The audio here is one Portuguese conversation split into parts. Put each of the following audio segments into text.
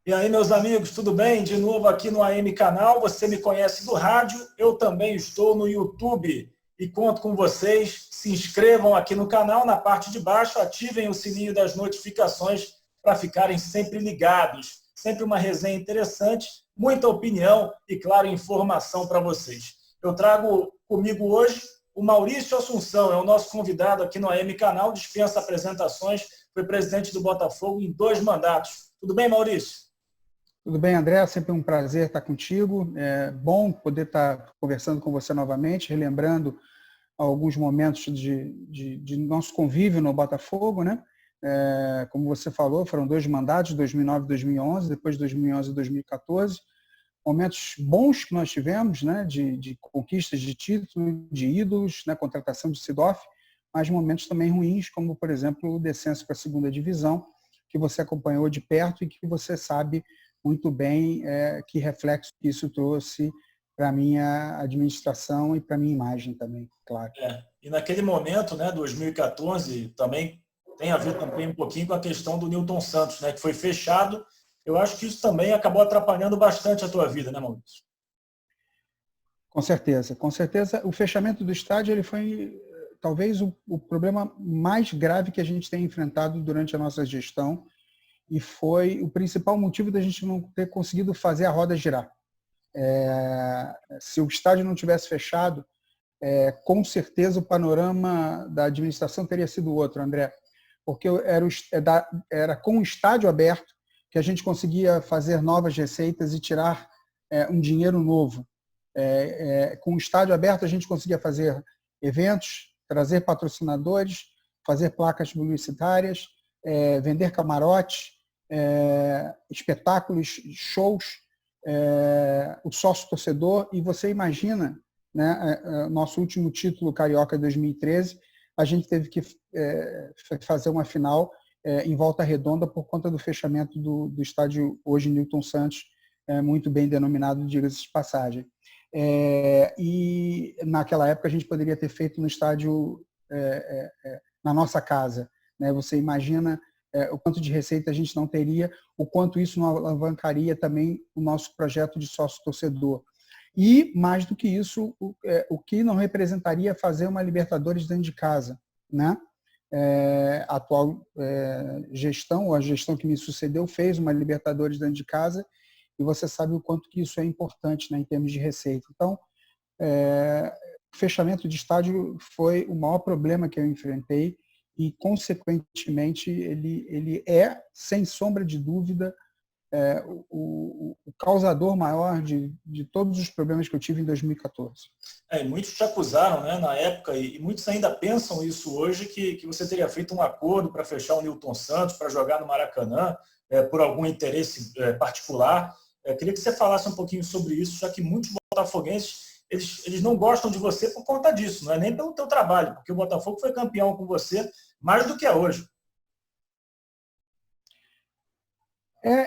E aí, meus amigos, tudo bem? De novo aqui no AM Canal. Você me conhece do rádio, eu também estou no YouTube e conto com vocês. Se inscrevam aqui no canal, na parte de baixo, ativem o sininho das notificações para ficarem sempre ligados. Sempre uma resenha interessante, muita opinião e, claro, informação para vocês. Eu trago comigo hoje o Maurício Assunção, é o nosso convidado aqui no AM Canal, dispensa apresentações, foi presidente do Botafogo em 2 mandatos. Tudo bem, Maurício? Tudo bem, André? Sempre um prazer estar contigo. É bom poder estar conversando com você novamente, relembrando alguns momentos de nosso convívio no Botafogo, né? Como você falou, foram 2 mandatos, 2009 e 2011, depois de 2011 e 2014. Momentos bons que nós tivemos, né? De conquistas de título, de ídolos, né? Contratação de Seedorf, mas momentos também ruins, como, por exemplo, o descenso para a 2ª divisão, que você acompanhou de perto e que você sabe muito bem que reflexo que isso trouxe para a minha administração e para a minha imagem também, claro. E naquele momento, né, 2014, também tem a ver também um pouquinho com a questão do Newton Santos, né, que foi fechado. Eu acho que isso também acabou atrapalhando bastante a tua vida, né, Maurício? Com certeza, com certeza. O fechamento do estádio ele foi talvez o problema mais grave que a gente tem enfrentado durante a nossa gestão, e foi o principal motivo da gente não ter conseguido fazer a roda girar. Se o estádio não tivesse fechado, com certeza o panorama da administração teria sido outro, André, porque era com o estádio aberto que a gente conseguia fazer novas receitas e tirar um dinheiro novo. Com o estádio aberto a gente conseguia fazer eventos, trazer patrocinadores, fazer placas publicitárias, vender camarotes, espetáculos, shows, o sócio-torcedor. E você imagina, né, nosso último título carioca de 2013, a gente teve que fazer uma final em Volta Redonda por conta do fechamento do estádio hoje Newton Santos, muito bem denominado, diga-se de passagem. E naquela época a gente poderia ter feito no estádio na nossa casa, né? Você imagina o quanto de receita a gente não teria, o quanto isso não alavancaria também o nosso projeto de sócio-torcedor. E, mais do que isso, o que não representaria fazer uma Libertadores dentro de casa, né? A atual gestão, ou a gestão que me sucedeu, fez uma Libertadores dentro de casa, e você sabe o quanto que isso é importante, né, em termos de receita. Então, o fechamento de estádio foi o maior problema que eu enfrentei, e, consequentemente, ele é, sem sombra de dúvida, o causador maior de todos os problemas que eu tive em 2014. E muitos te acusaram, né, na época, e muitos ainda pensam isso hoje, que você teria feito um acordo para fechar o Newton Santos, para jogar no Maracanã, por algum interesse particular. Queria que você falasse um pouquinho sobre isso, já que muitos botafoguenses eles não gostam de você por conta disso, não é nem pelo teu trabalho, porque o Botafogo foi campeão com você mais do que é hoje.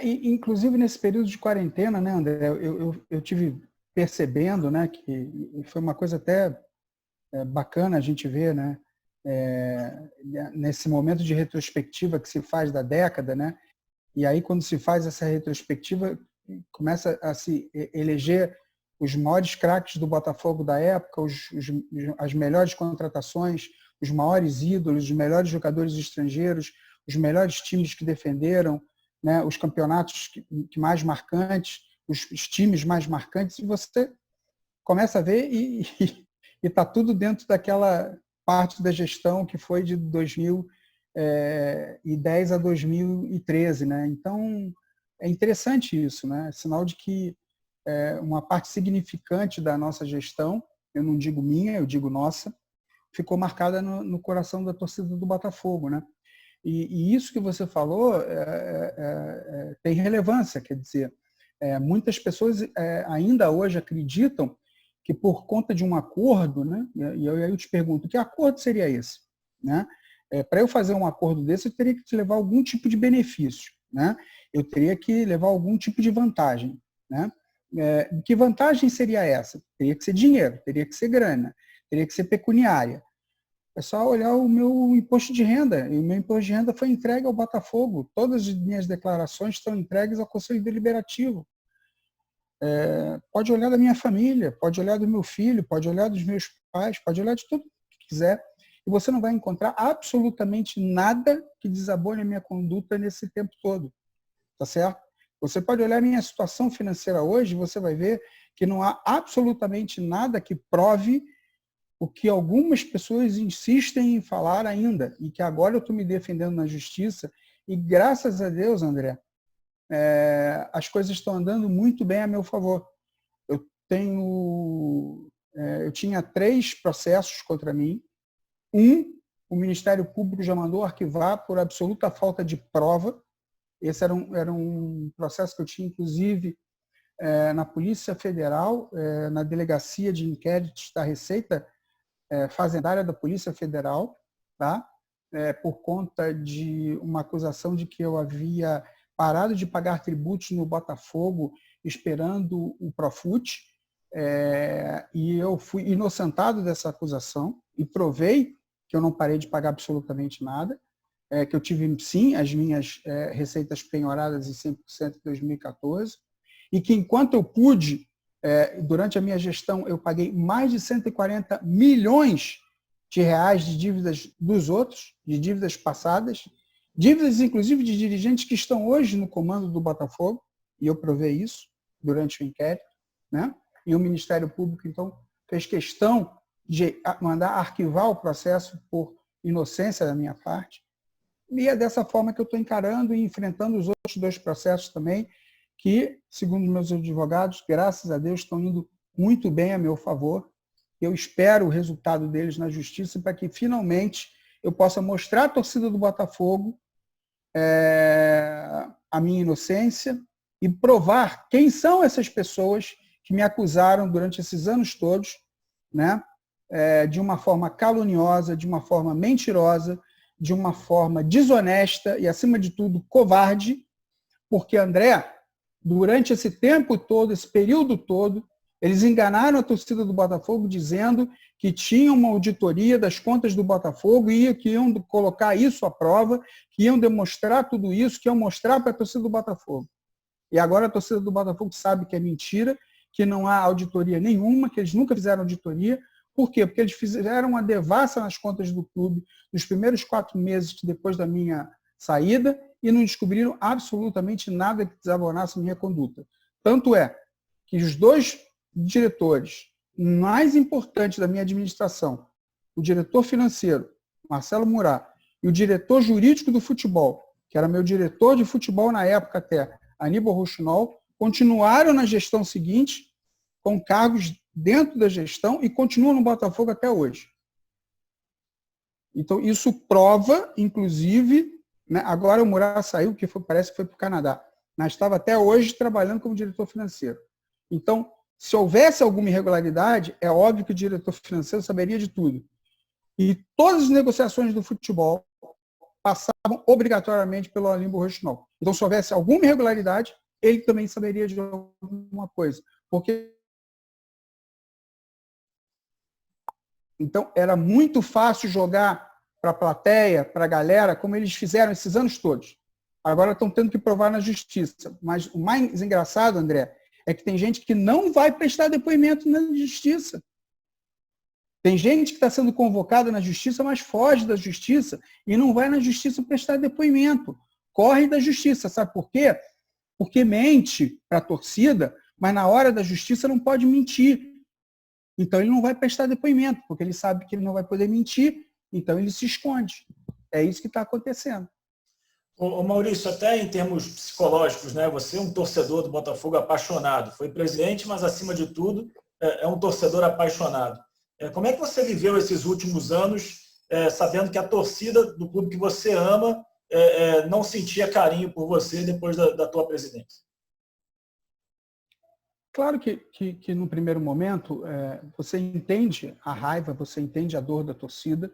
Inclusive nesse período de quarentena, né, André, eu tive percebendo, né, que foi uma coisa até bacana a gente ver, né, nesse momento de retrospectiva que se faz da década, né, e aí quando se faz essa retrospectiva, começa a se eleger os maiores craques do Botafogo da época, as melhores contratações, os maiores ídolos, os melhores jogadores estrangeiros, os melhores times que defenderam, né, os campeonatos que mais marcantes, os times mais marcantes, e você começa a ver e está tudo dentro daquela parte da gestão que foi de 2010 a 2013. Né? Então, é interessante isso, né? Sinal de que uma parte significante da nossa gestão, eu não digo minha, eu digo nossa, ficou marcada no coração da torcida do Botafogo, né? E isso que você falou tem relevância, quer dizer, muitas pessoas ainda hoje acreditam que por conta de um acordo, né? E eu te pergunto, que acordo seria esse? Né? Para eu fazer um acordo desse, eu teria que levar algum tipo de benefício, né? Eu teria que levar algum tipo de vantagem, né? Que vantagem seria essa? Teria que ser dinheiro, teria que ser grana, teria que ser pecuniária. É só olhar o meu imposto de renda. E o meu imposto de renda foi entregue ao Botafogo. Todas as minhas declarações estão entregues ao Conselho Deliberativo. Pode olhar da minha família, pode olhar do meu filho, pode olhar dos meus pais, pode olhar de tudo que quiser. E você não vai encontrar absolutamente nada que desabone a minha conduta nesse tempo todo. Tá certo? Você pode olhar a minha situação financeira hoje, você vai ver que não há absolutamente nada que prove o que algumas pessoas insistem em falar ainda, e que agora eu estou me defendendo na justiça, e graças a Deus, André, as coisas estão andando muito bem a meu favor. Eu tinha 3 processos contra mim. O Ministério Público já mandou arquivar por absoluta falta de prova. Esse era um processo que eu tinha, inclusive, na Polícia Federal, na Delegacia de Inquéritos da Receita Fazendária da Polícia Federal, tá? Por conta de uma acusação de que eu havia parado de pagar tributos no Botafogo esperando o Profut, e eu fui inocentado dessa acusação e provei que eu não parei de pagar absolutamente nada, que eu tive, sim, as minhas receitas penhoradas em 100% em 2014, e que enquanto eu pude, durante a minha gestão, eu paguei mais de 140 milhões de reais de dívidas dos outros, de dívidas passadas, dívidas, inclusive, de dirigentes que estão hoje no comando do Botafogo, e eu provei isso durante o inquérito, né? E o Ministério Público, então, fez questão de mandar arquivar o processo por inocência da minha parte. E é dessa forma que eu estou encarando e enfrentando os outros 2 processos também, que, segundo meus advogados, graças a Deus, estão indo muito bem a meu favor. Eu espero o resultado deles na justiça para que, finalmente, eu possa mostrar à torcida do Botafogo a minha inocência e provar quem são essas pessoas que me acusaram durante esses anos todos, né, de uma forma caluniosa, de uma forma mentirosa, de uma forma desonesta e, acima de tudo, covarde, porque, André, durante esse tempo todo, esse período todo, eles enganaram a torcida do Botafogo dizendo que tinham uma auditoria das contas do Botafogo e que iam colocar isso à prova, que iam demonstrar tudo isso, que iam mostrar para a torcida do Botafogo. E agora a torcida do Botafogo sabe que é mentira, que não há auditoria nenhuma, que eles nunca fizeram auditoria. Por quê? Porque eles fizeram uma devassa nas contas do clube nos primeiros 4 meses depois da minha saída e não descobriram absolutamente nada que desabonasse minha conduta. Tanto é que os 2 diretores mais importantes da minha administração, o diretor financeiro, Marcelo Murat, e o diretor jurídico do futebol, que era meu diretor de futebol na época até, Aníbal Rouxinol, continuaram na gestão seguinte, com cargos dentro da gestão e continuam no Botafogo até hoje. Então, isso prova, inclusive, né, agora o Murat saiu, que parece que foi para o Canadá, mas estava até hoje trabalhando como diretor financeiro. Então, se houvesse alguma irregularidade, é óbvio que o diretor financeiro saberia de tudo. E todas as negociações do futebol passavam obrigatoriamente pelo Aníbal Rouxinol. Então, se houvesse alguma irregularidade, ele também saberia de alguma coisa. Porque então era muito fácil jogar para a plateia, para a galera, como eles fizeram esses anos todos. Agora estão tendo que provar na justiça. Mas o mais engraçado, André, é que tem gente que não vai prestar depoimento na justiça. Tem gente que está sendo convocada na justiça, mas foge da justiça e não vai na justiça prestar depoimento. Corre da justiça. Sabe por quê? Porque mente para a torcida, mas na hora da justiça não pode mentir. Então ele não vai prestar depoimento, porque ele sabe que ele não vai poder mentir, então ele se esconde. É isso que está acontecendo. Ô Maurício, até em termos psicológicos, né? Você é um torcedor do Botafogo apaixonado. Foi presidente, mas acima de tudo é um torcedor apaixonado. Como é que você viveu esses últimos anos, sabendo que a torcida do clube que você ama não sentia carinho por você depois da tua presidência? Claro que no primeiro momento você entende a raiva, você entende a dor da torcida,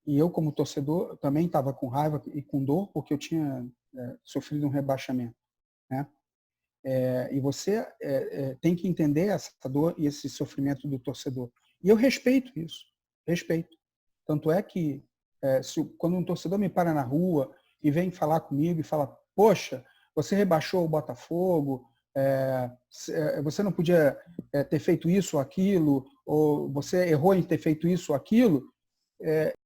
e eu, como torcedor, também estava com raiva e com dor, porque eu tinha sofrido um rebaixamento, né? E você tem que entender essa dor e esse sofrimento do torcedor. E eu respeito isso, respeito. Tanto é que, quando um torcedor me para na rua e vem falar comigo e fala, poxa, você rebaixou o Botafogo, você não podia ter feito isso ou aquilo, ou você errou em ter feito isso ou aquilo,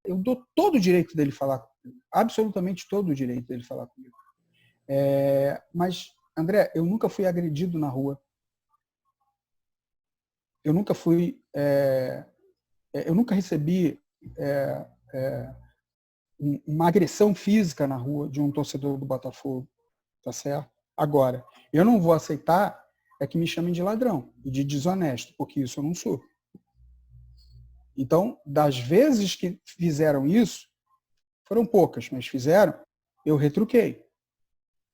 eu dou todo o direito dele falar comigo, absolutamente todo o direito dele falar comigo. Mas, André, eu nunca fui agredido na rua. Eu nunca fui... eu nunca recebi uma agressão física na rua de um torcedor do Botafogo, tá certo? Agora, eu não vou aceitar que me chamem de ladrão e de desonesto, porque isso eu não sou. Então, das vezes que fizeram isso, foram poucas, mas fizeram, eu retruquei,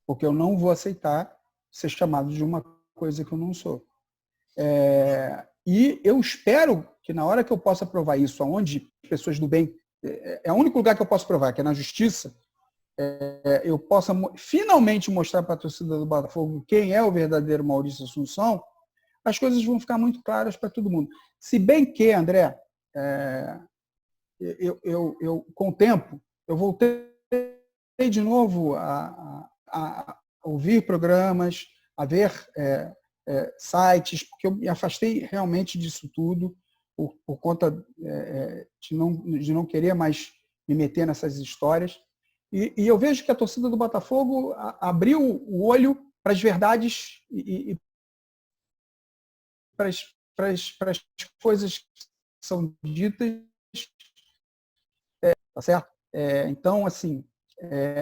porque eu não vou aceitar ser chamado de uma coisa que eu não sou. E eu espero que na hora que eu possa provar isso, aonde pessoas do bem, é o único lugar que eu posso provar, que é na justiça, eu possa finalmente mostrar para a torcida do Botafogo quem é o verdadeiro Maurício Assunção, as coisas vão ficar muito claras para todo mundo. Se bem que, André, com o tempo, eu voltei de novo a ouvir programas, a ver sites, porque eu me afastei realmente disso tudo, por conta de não querer mais me meter nessas histórias. E eu vejo que a torcida do Botafogo abriu o olho para as verdades e para as coisas que são ditas, tá certo? Então, assim,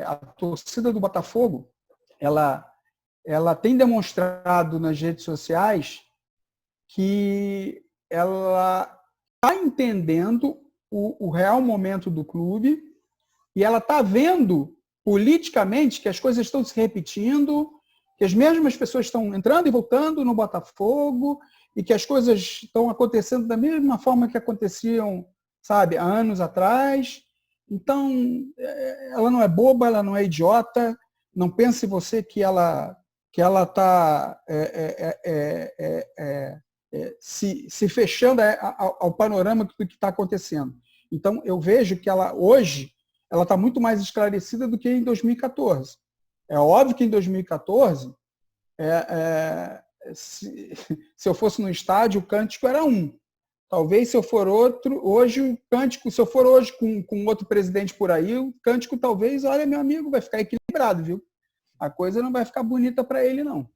a torcida do Botafogo, ela tem demonstrado nas redes sociais que ela está entendendo o real momento do clube e ela está vendo politicamente que as coisas estão se repetindo, que as mesmas pessoas estão entrando e voltando no Botafogo e que as coisas estão acontecendo da mesma forma que aconteciam, sabe, há anos atrás. Então, ela não é boba, ela não é idiota, não pense você que ela está se fechando ao panorama do que está acontecendo. Então, eu vejo que hoje ela está muito mais esclarecida do que em 2014. É óbvio que em 2014, se eu fosse no estádio, o cântico era um. Talvez, se eu for outro, hoje o cântico, se eu for hoje com outro presidente por aí, o cântico talvez, olha, meu amigo, vai ficar equilibrado, viu? A coisa não vai ficar bonita para ele, não.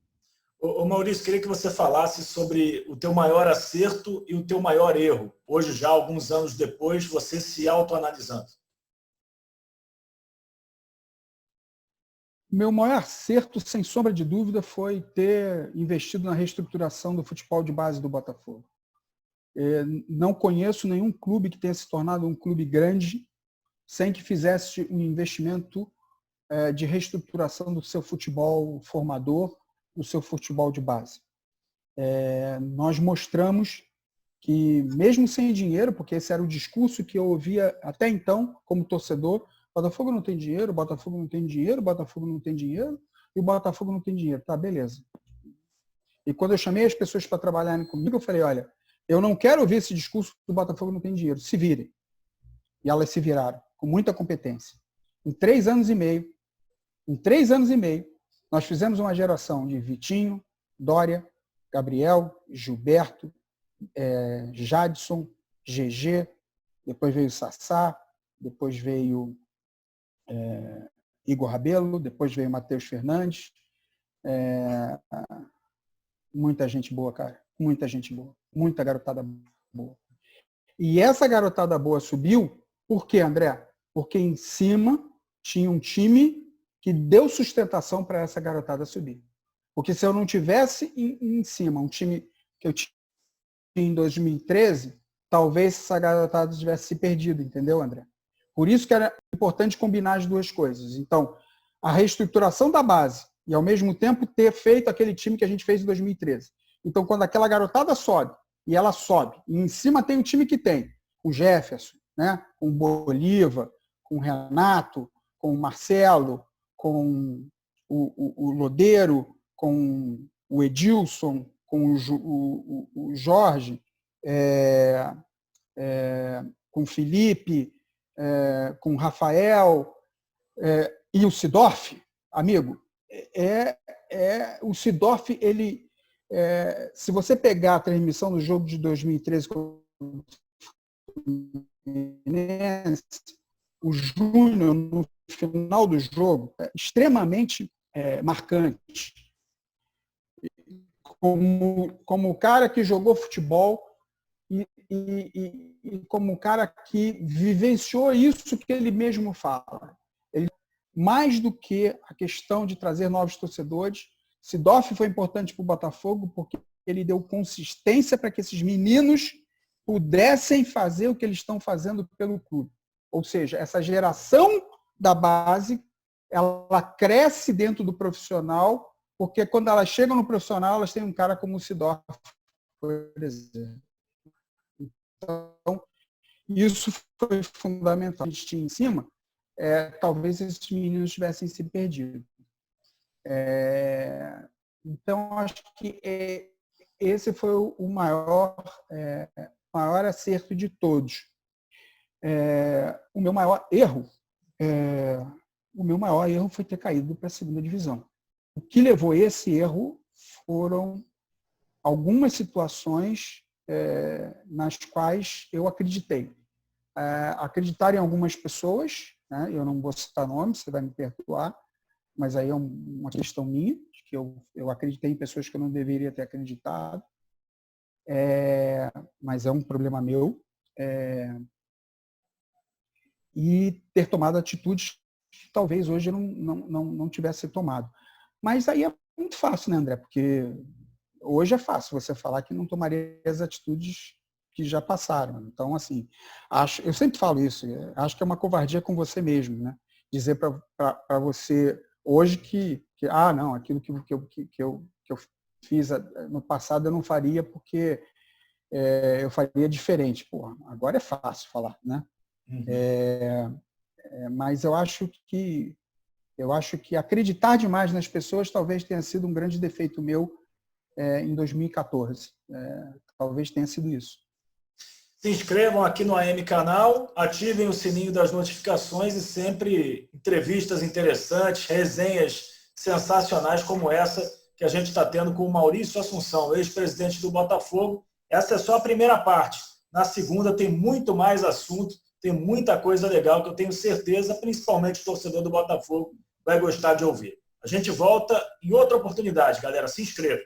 Ô Maurício, queria que você falasse sobre o teu maior acerto e o teu maior erro. Hoje, já alguns anos depois, você se autoanalisando. Meu maior acerto, sem sombra de dúvida, foi ter investido na reestruturação do futebol de base do Botafogo. Não conheço nenhum clube que tenha se tornado um clube grande sem que fizesse um investimento de reestruturação do seu futebol formador, do seu futebol de base. Nós mostramos que, mesmo sem dinheiro, porque esse era o discurso que eu ouvia até então, como torcedor, Botafogo não tem dinheiro, Botafogo não tem dinheiro, Botafogo não tem dinheiro, e o Botafogo não tem dinheiro. Tá, beleza. E quando eu chamei as pessoas para trabalharem comigo, eu falei, olha, eu não quero ouvir esse discurso do Botafogo não tem dinheiro, se virem. E elas se viraram, com muita competência. Em 3 anos e meio, nós fizemos uma geração de Vitinho, Dória, Gabriel, Gilberto, Jadson, GG, depois veio Sassá, depois veio Igor Rabelo, depois veio Matheus Fernandes. Muita gente boa, cara. Muita gente boa. Muita garotada boa. E essa garotada boa subiu, por quê, André? Porque em cima tinha um time que deu sustentação para essa garotada subir. Porque se eu não tivesse em cima um time que eu tinha em 2013, talvez essa garotada tivesse se perdido, entendeu, André? Por isso que era importante combinar as duas coisas. Então, a reestruturação da base e, ao mesmo tempo, ter feito aquele time que a gente fez em 2013. Então, quando aquela garotada sobe, e ela sobe, e em cima tem o time que tem, o Jefferson, né? Com o Bolívar, com o Renato, com o Marcelo, com o Lodeiro, com o Edilson, com o Jorge, com o Felipe, com o Rafael e o Seedorf, amigo, o Seedorf, ele, se você pegar a transmissão do jogo de 2013 com o Fluminense, o Júnior, no final do jogo, é extremamente marcante. Como o cara que jogou futebol e como o cara que vivenciou isso que ele mesmo fala. Ele, mais do que a questão de trazer novos torcedores, Seedorf foi importante para o Botafogo porque ele deu consistência para que esses meninos pudessem fazer o que eles estão fazendo pelo clube. Ou seja, essa geração da base, ela cresce dentro do profissional, porque quando elas chegam no profissional, elas têm um cara como o Seedorf, por exemplo. Então, isso foi fundamental. A gente tinha em cima, talvez esses meninos tivessem se perdido. Então, acho que esse foi o maior acerto de todos. O meu maior erro foi ter caído para a segunda divisão. O que levou a esse erro foram algumas situações nas quais eu acreditei. Acreditar em algumas pessoas, né? Eu não vou citar nomes, você vai me perdoar, mas aí é uma questão minha, de que eu acreditei em pessoas que eu não deveria ter acreditado, mas é um problema meu, e ter tomado atitudes que talvez hoje eu não tivesse tomado. Mas aí é muito fácil, né, André? Porque hoje é fácil você falar que não tomaria as atitudes que já passaram. Então, assim, eu sempre falo isso, acho que é uma covardia com você mesmo, né? Dizer para você hoje que não, aquilo que eu fiz no passado eu não faria porque eu faria diferente. Porra, agora é fácil falar, né? Uhum. Mas eu acho que acreditar demais nas pessoas talvez tenha sido um grande defeito meu em 2014. Talvez tenha sido isso. Se inscrevam aqui no AM Canal, ativem o sininho das notificações e sempre entrevistas interessantes, resenhas sensacionais como essa que a gente está tendo com o Maurício Assunção, ex-presidente do Botafogo. Essa é só a primeira parte. Na segunda tem muito mais assunto, tem muita coisa legal que eu tenho certeza, principalmente o torcedor do Botafogo vai gostar de ouvir. A gente volta em outra oportunidade, galera. Se inscreva.